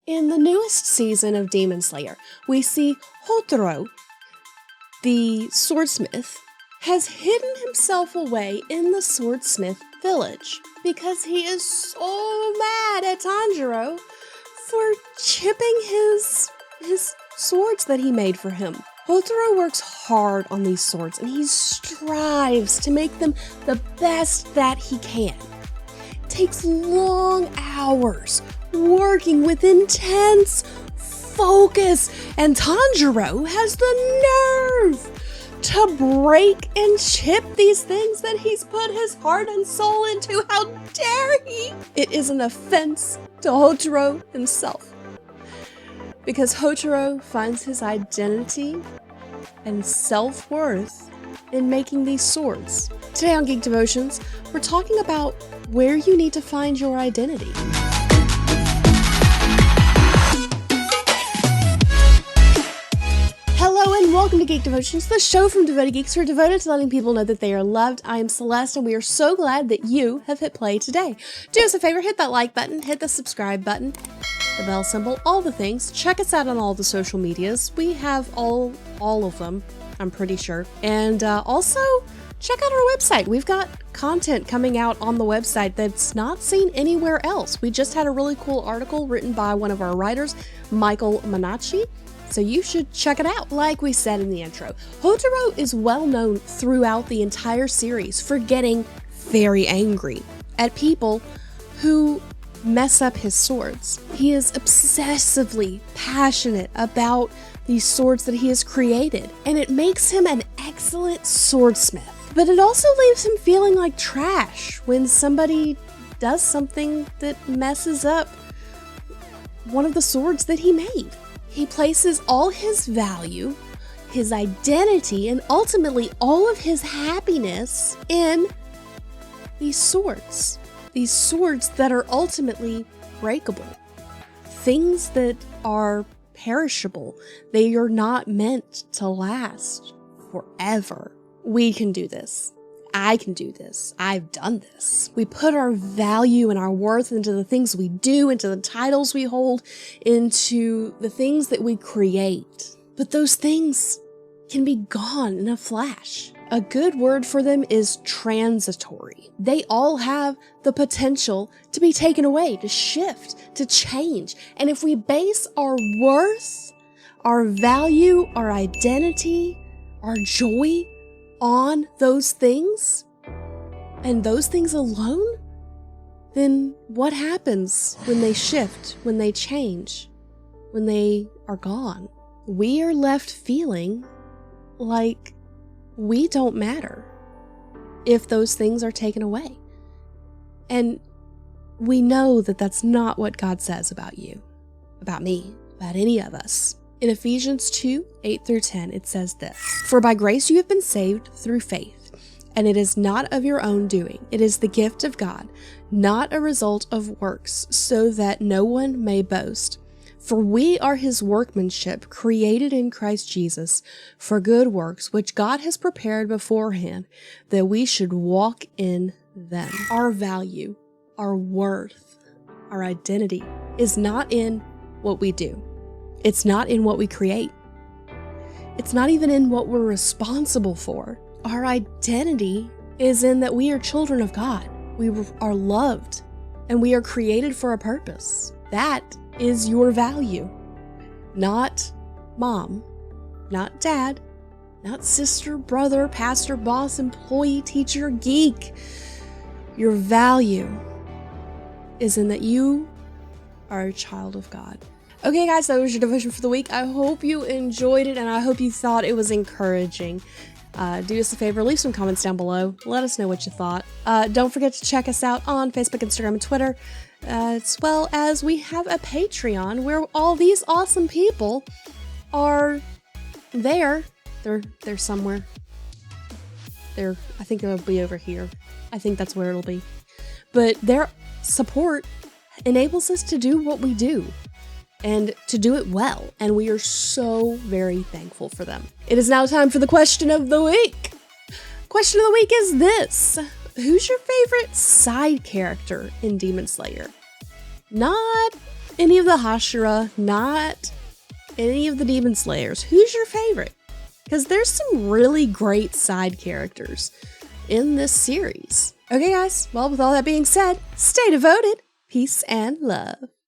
In the newest season of Demon Slayer, we see Hotaru, the swordsmith, has hidden himself away in the swordsmith village because he is so mad at Tanjiro for chipping his swords that he made for him. Hotaru works hard on these swords and he strives to make them the best that he can. It takes long hours working with intense focus, and Tanjiro has the nerve to break and chip these things that he's put his heart and soul into. How dare he! It is an offense to Hotaru himself, because Hotaru finds his identity and self-worth in making these swords. Today on Geek Devotions, we're talking about where you need to find your identity. Hello and welcome to Geek Devotions, the show from devoted geeks who are devoted to letting people know that they are loved. I am Celeste and we are so glad that you have hit play today. Do us a favor, hit that like button, hit the subscribe button, the bell symbol, all the things. Check us out on all the social medias. We have all of them, I'm pretty sure. And also, check out our website. We've got content coming out on the website that's not seen anywhere else. We just had a really cool article written by one of our writers, Manacci. So you should check it out. Like we said in the intro, Hotaru is well known throughout the entire series for getting very angry at people who mess up his swords. He is obsessively passionate about these swords that he has created, and it makes him an excellent swordsmith. But it also leaves him feeling like trash when somebody does something that messes up one of the swords that he made. He places all his value, his identity, and ultimately all of his happiness in these swords. These swords that are ultimately breakable. Things that are perishable. They are not meant to last forever. We can do this. I can do this. I've done this. We put our value and our worth into the things we do, into the titles we hold, into the things that we create. But those things can be gone in a flash. A good word for them is transitory. They all have the potential to be taken away, to shift, to change. And if we base our worth, our value, our identity, our joy on those things, and those things alone, then what happens when they shift, when they change, when they are gone? We are left feeling like we don't matter if those things are taken away. And we know that that's not what God says about you, about me, about any of us. In Ephesians 2, 8 through 10, it says this: "For by grace you have been saved through faith, and it is not of your own doing. It is the gift of God, not a result of works, so that no one may boast. For we are his workmanship, created in Christ Jesus, for good works, which God has prepared beforehand, that we should walk in them." Our value, our worth, our identity is not in what we do. It's not in what we create. It's not even in what we're responsible for. Our identity is in that we are children of God. We are loved, and we are created for a purpose. That is your value. Not mom, not dad, not sister, brother, pastor, boss, employee, teacher, geek. Your value is in that you are a child of God. Okay guys, that was your devotion for the week. I hope you enjoyed it and I hope you thought it was encouraging. Do us a favor, leave some comments down below. Let us know what you thought. Don't forget to check us out on Facebook, Instagram, and Twitter, as well as we have a Patreon where all these awesome people are there. They're somewhere. I think they'll be over here. I think that's where it'll be. But their support enables us to do what we do, and to do it well, and we are so very thankful for them. It is now time for the question of the week. Question of the week is this: who's your favorite side character in Demon Slayer? Not any of the Hashira, not any of the Demon Slayers. Who's your favorite? Because there's some really great side characters in this series. Okay guys, well with all that being said, stay devoted, peace and love.